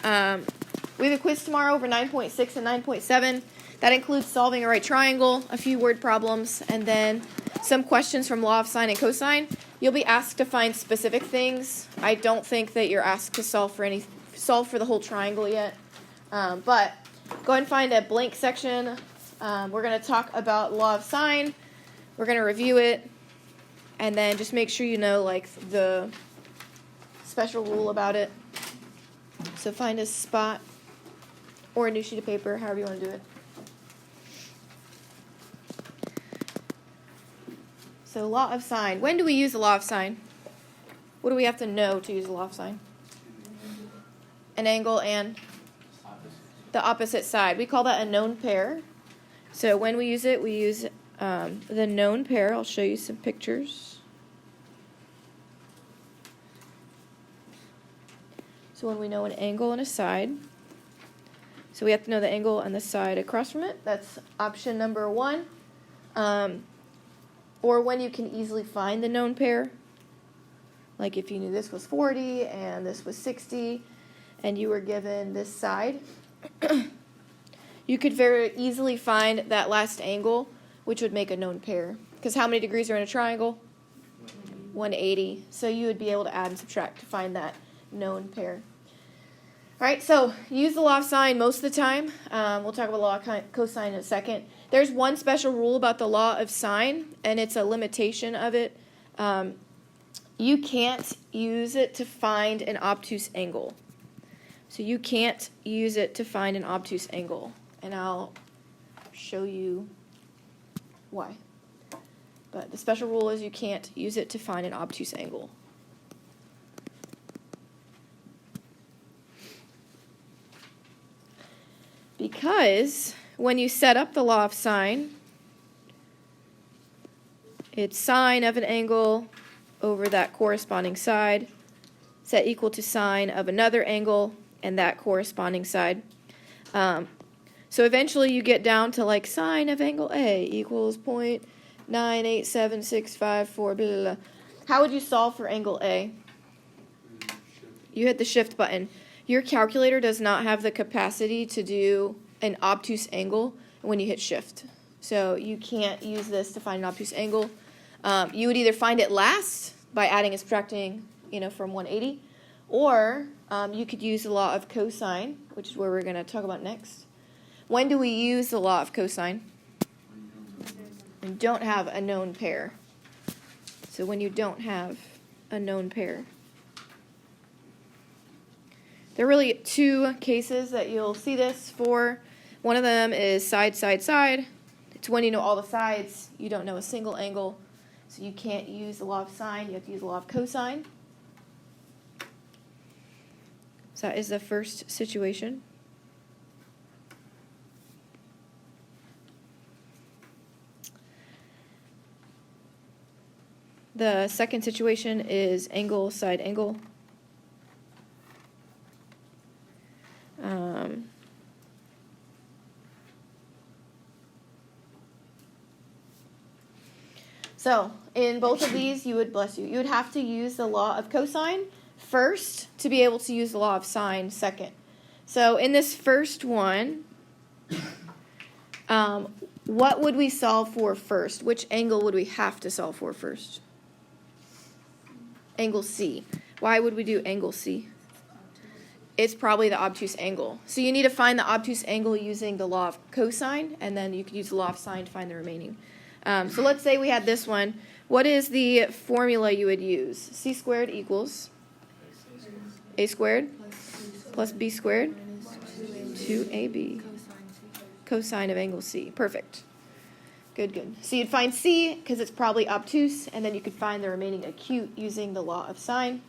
We have a quiz tomorrow over 9.6 and 9.7. That includes solving a right triangle, a few word problems, and then some questions from law of sine and cosine. You'll be asked to find specific things. I don't think that you're asked to solve for the whole triangle yet. But go ahead and find a blank section. We're going to talk about law of sine. We're going to review it. And then just make sure you know like the special rule about it. So find a spot or a new sheet of paper, however you want to do it. So law of sine. When do we use the law of sine? What do we have to know to use the law of sine? An angle and the opposite side. We call that a known pair. So when we use it, we use the known pair. I'll show you some pictures. So when we know an angle and a side, so we have to know the angle and the side across from it. That's option number 1. Or when you can easily find the known pair. Like if you knew this was 40 and this was 60 and you were given this side, you could very easily find that last angle, which would make a known pair. Because how many degrees are in a triangle? 180. So you would be able to add and subtract to find that known pair. All right, so use the law of sine most of the time. We'll talk about law of cosine in a second. There's one special rule about the law of sine, and it's a limitation of it. You can't use it to find an obtuse angle. So you can't use it to find an obtuse angle, and I'll show you why. But the special rule is you can't use it to find an obtuse angle. Because when you set up the law of sine, it's sine of an angle over that corresponding side set equal to sine of another angle and that corresponding side. So eventually you get down to like sine of angle A equals 0.987654, blah, blah, blah. How would you solve for angle A? You hit the shift button. Your calculator does not have the capacity to do an obtuse angle when you hit shift. So you can't use this to find an obtuse angle. You would either find it last by adding and subtracting, from 180, or you could use the law of cosine, which is where we're going to talk about next. When do we use the law of cosine? When you don't have a known pair. So when you don't have a known pair. There are really 2 cases that you'll see this for. One of them is side, side, side. It's when you know all the sides, you don't know a single angle, so you can't use the law of sine, you have to use the law of cosine. So that is the first situation. The second situation is angle, side, angle. So in both of these, you would have to use the law of cosine first to be able to use the law of sine second. So in this first one, what would we solve for first? Which angle would we have to solve for first? Angle C. Why would we do angle C? It's probably the obtuse angle. So you need to find the obtuse angle using the law of cosine, and then you could use the law of sine to find the remaining. So let's say we had this one. What is the formula you would use? C squared equals A squared plus B squared 2AB cosine of angle C. Perfect. Good. So you'd find C because it's probably obtuse, and then you could find the remaining acute using the law of sine.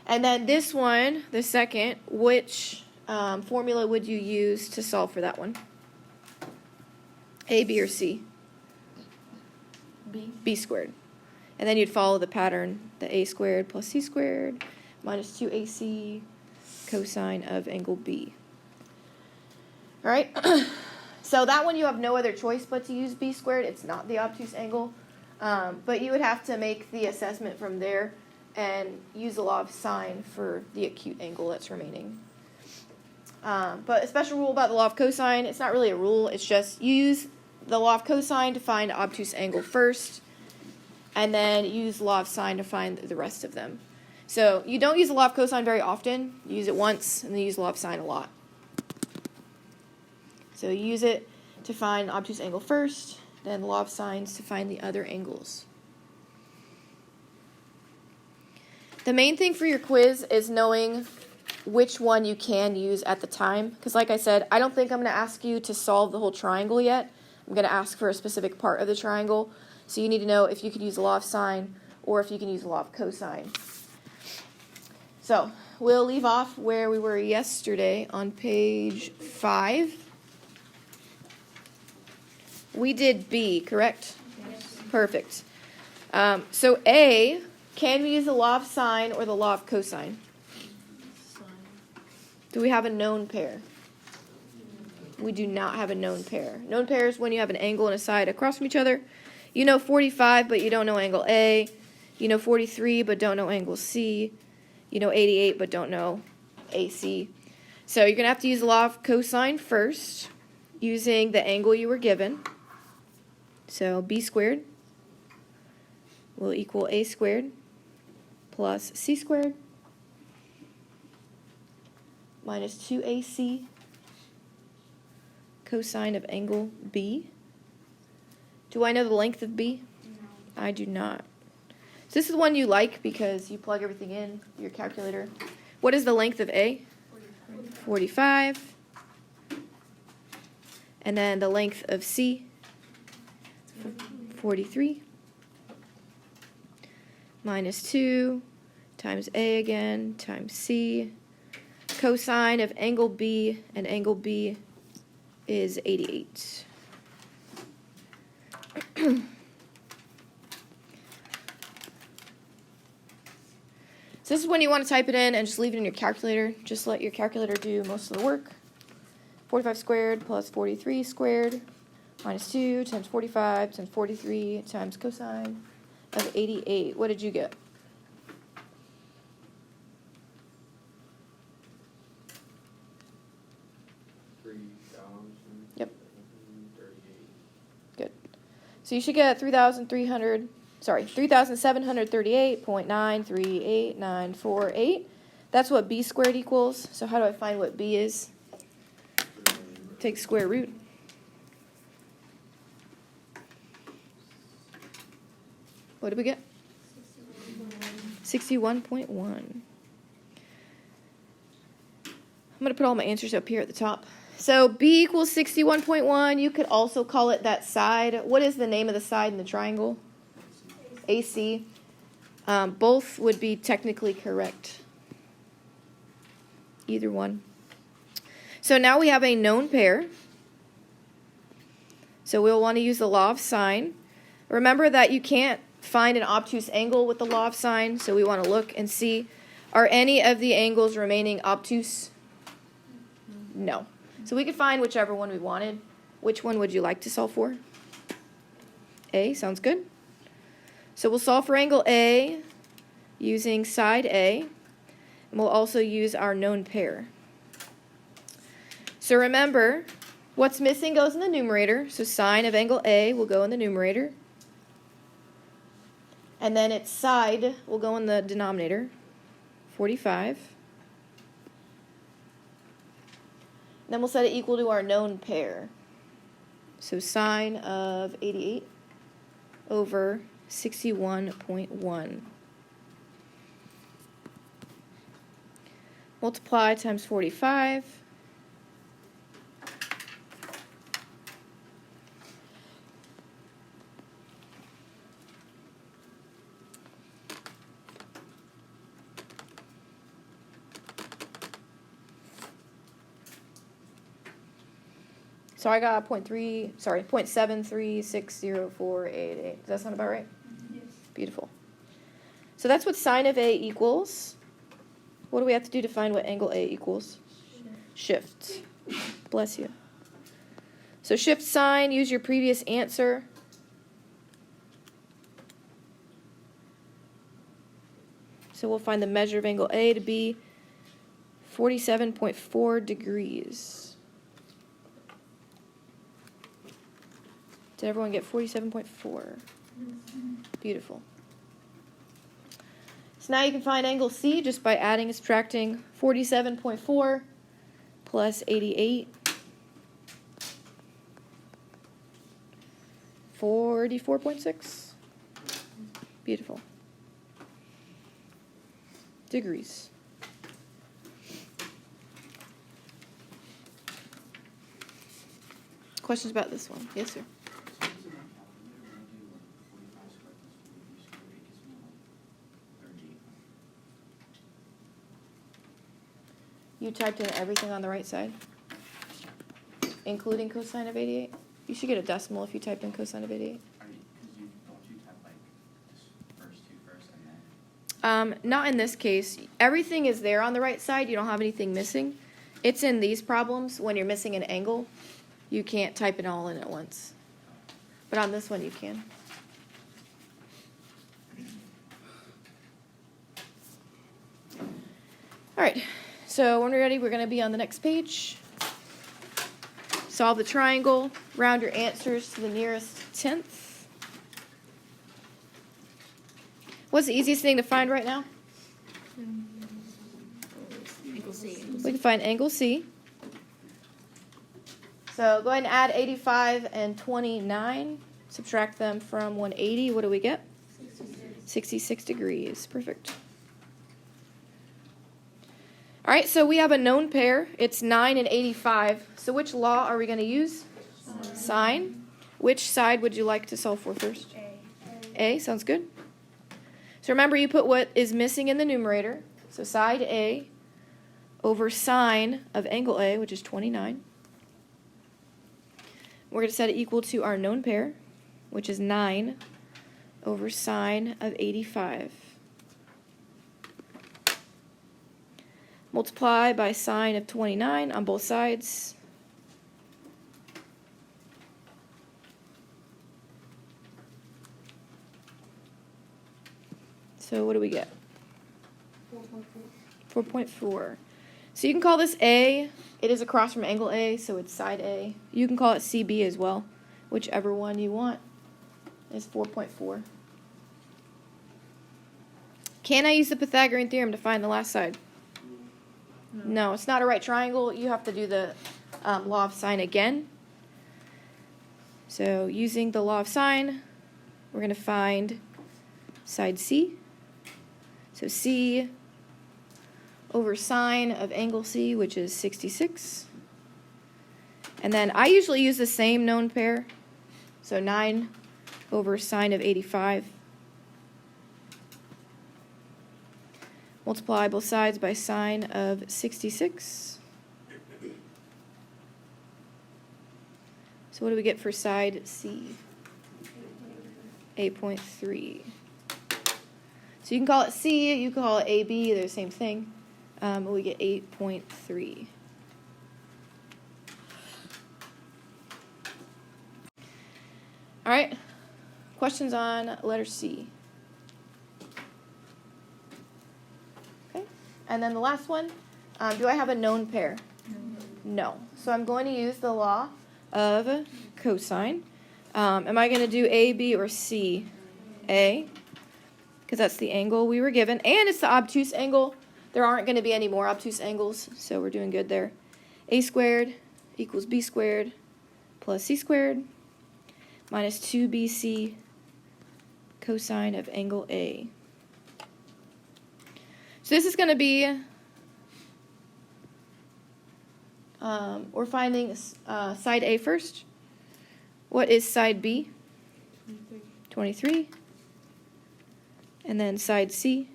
And then this one, the second, which formula would you use to solve for that one? A, B, or C? B squared. And then you'd follow the pattern, the A squared plus C squared minus 2AC cosine of angle B. All right? So that one you have no other choice but to use B squared. It's not the obtuse angle. But you would have to make the assessment from there and use the law of sine for the acute angle that's remaining. But a special rule about the law of cosine, it's not really a rule, it's just you use the law of cosine to find obtuse angle first, and then use the law of sine to find the rest of them. So you don't use the law of cosine very often. You use it once, and then use the law of sine a lot. So you use it to find obtuse angle first, then the law of sines to find the other angles. The main thing for your quiz is knowing which one you can use at the time. Because like I said, I don't think I'm going to ask you to solve the whole triangle yet. I'm going to ask for a specific part of the triangle. So you need to know if you could use the law of sine or if you can use the law of cosine. So we'll leave off where we were yesterday on page 5. We did B, correct? Yes. Perfect. So A, can we use the law of sine or the law of cosine? Do we have a known pair? We do not have a known pair. Known pair is when you have an angle and a side across from each other. You know 45, but you don't know angle A. You know 43, but don't know angle C. You know 88, but don't know AC. So you're going to have to use the law of cosine first, using the angle you were given. So B squared will equal A squared plus C squared minus 2AC cosine of angle B. Do I know the length of B? No. I do not. So this is the one you like because you plug everything in your calculator. What is the length of A? 45. And then the length of C? 43. Minus 2 times A again times C. Cosine of angle B, and angle B is 88. So this is when you want to type it in and just leave it in your calculator. Just let your calculator do most of the work. 45 squared plus 43 squared minus 2 times 45 times 43 times cosine of 88. What did you get? Yep. Good. So you should get 3,738.938948. That's what B squared equals. So how do I find what B is? Take square root. What did we get? 61.1. I'm going to put all my answers up here at the top. So B equals 61.1. You could also call it that side. What is the name of the side in the triangle? AC. Both would be technically correct. Either one. So now we have a known pair. So we'll want to use the law of sine. Remember that you can't find an obtuse angle with the law of sine, so we want to look and see, are any of the angles remaining obtuse? No. So we could find whichever one we wanted. Which one would you like to solve for? A, sounds good. So we'll solve for angle A using side A, and we'll also use our known pair. So remember, what's missing goes in the numerator, so sine of angle A will go in the numerator. And then its side will go in the denominator, 45. Then we'll set it equal to our known pair. So sine of 88 over 61.1. Multiply times 45. So I got 0.7360488. Does that sound about right? Yes. Beautiful. So that's what sine of A equals. What do we have to do to find what angle A equals? Shift. Bless you. So shift sine, use your previous answer. So we'll find the measure of angle A to be 47.4 degrees. Did everyone get 47.4? Beautiful. So now you can find angle C just by adding and subtracting 47.4 plus 88. 44.6. Beautiful. Degrees. Questions about this one? Yes, sir. You typed in everything on the right side, including cosine of 88? You should get a decimal if you typed in cosine of 88. Not in this case. Everything is there on the right side. You don't have anything missing. It's in these problems when you're missing an angle. You can't type it all in at once. But on this one you can. All right. So when we're ready, we're going to be on the next page. Solve the triangle. Round your answers to the nearest tenth. What's the easiest thing to find right now? Angle C. We can find angle C. So go ahead and add 85 and 29. Subtract them from 180. What do we get? 66 degrees. Perfect. All right, so we have a known pair. It's 9 and 85. So which law are we going to use? Sine. Which side would you like to solve for first? A. Sounds good. So remember, you put what is missing in the numerator. So side A over sine of angle A, which is 29. We're going to set it equal to our known pair, which is 9 over sine of 85. Multiply by sine of 29 on both sides. So what do we get? 4.4. So you can call this A. It is across from angle A, so it's side A. You can call it CB as well, whichever one you want. It's 4.4. Can I use the Pythagorean theorem to find the last side? No, it's not a right triangle. You have to do the law of sine again. So using the law of sine, we're going to find side C. So C over sine of angle C, which is 66. And then I usually use the same known pair. So 9 over sine of 85. Multiply both sides by sine of 66. So what do we get for side C? 8.3. So you can call it C, you can call it AB, they're the same thing. We get 8.3. All right, questions on letter C? Okay, and then the last one, do I have a known pair? No. So I'm going to use the law of cosine. Am I going to do A, B, or C? A, because that's the angle we were given, and it's the obtuse angle. There aren't going to be any more obtuse angles, so we're doing good there. A squared equals B squared plus C squared minus 2BC cosine of angle A. So this is going to be, we're finding side A first. What is side B? 23. And then side C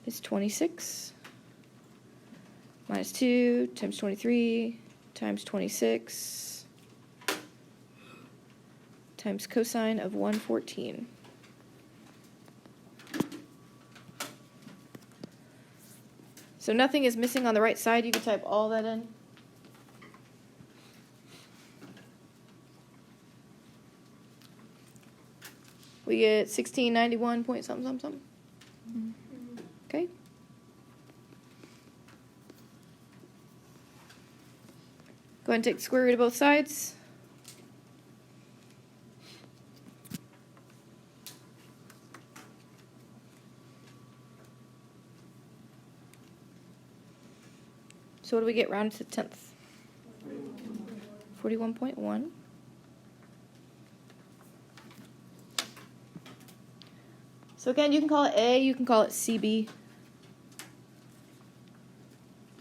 is 26. Minus 2 times 23 times 26 times cosine of 114. So nothing is missing on the right side. You can type all that in. We get 1691 point something, something, something. Okay. Go ahead and take the square root of both sides. So what do we get rounded to the 10th? 41.1. So again, you can call it A, you can call it CB.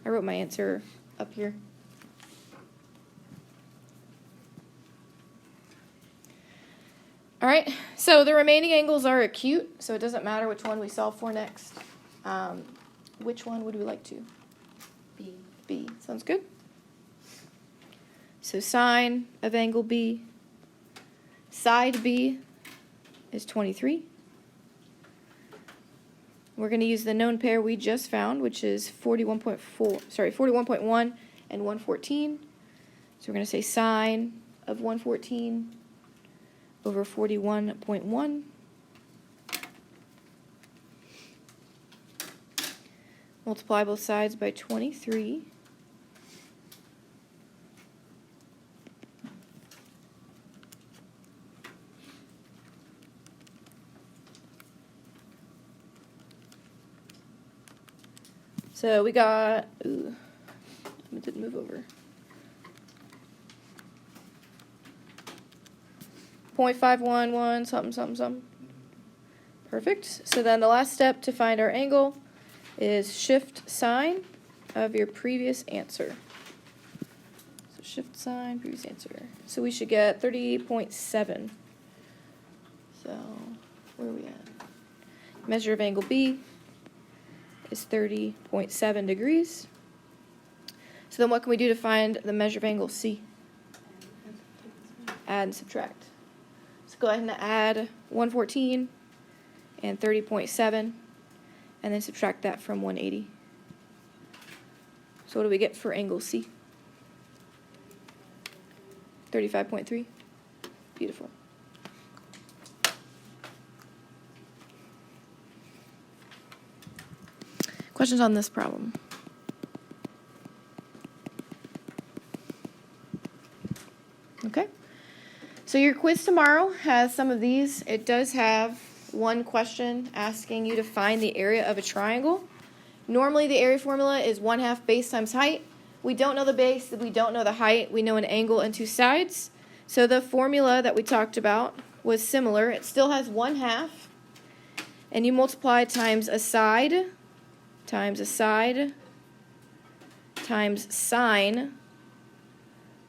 I wrote my answer up here. All right, so the remaining angles are acute, so it doesn't matter which one we solve for next. Which one would we like to? B. B. Sounds good. So sine of angle B, side B is 23. We're going to use the known pair we just found, which is 41.1 and 114. So we're going to say sine of 114 over 41.1. Multiply both sides by 23. So we got, ooh, it didn't move over. 0.511, something, something, something. Perfect. So then the last step to find our angle is shift sign of your previous answer. So shift sign, previous answer. So we should get 30.7. So where are we at? Measure of angle B is 30.7 degrees. So then what can we do to find the measure of angle C? Add and subtract. So go ahead and add 114 and 30.7 and then subtract that from 180. So what do we get for angle C? 35.3. Beautiful. Questions on this problem? Okay. So your quiz tomorrow has some of these. It does have one question asking you to find the area of a triangle. Normally the area formula is 1/2 base times height. We don't know the base, we don't know the height, we know an angle and two sides. So the formula that we talked about was similar. It still has 1/2, and you multiply times a side times sine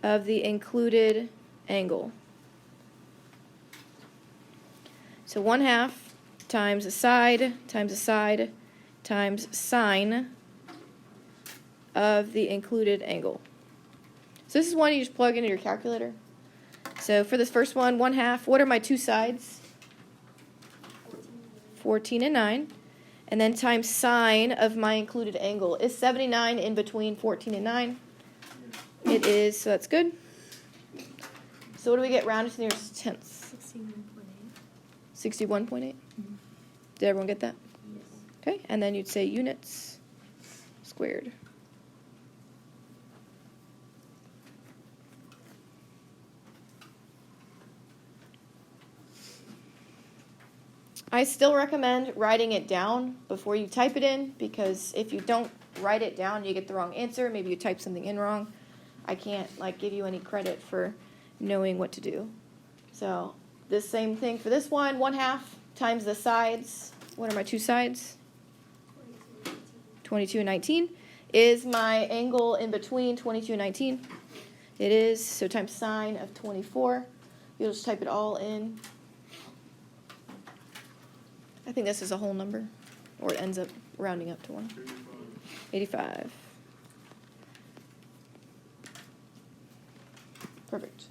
of the included angle. So 1/2 times a side times sine of the included angle. So this is one you just plug into your calculator. So for this first one, 1/2, what are my two sides? 14 and 9. And then times sine of my included angle. Is 79 in between 14 and 9? It is, so that's good. So what do we get rounded to the nearest tenths? 61.8. 61.8? Did everyone get that? Yes. Okay, and then you'd say units squared. I still recommend writing it down before you type it in, because if you don't write it down, you get the wrong answer. Maybe you type something in wrong. I can't give you any credit for knowing what to do. So the same thing for this one, 1/2 times the sides. What are my two sides? 22 and 19. Is my angle in between 22 and 19? It is, so times sine of 24. You'll just type it all in. I think this is a whole number, or it ends up rounding up to 1. 85. Perfect.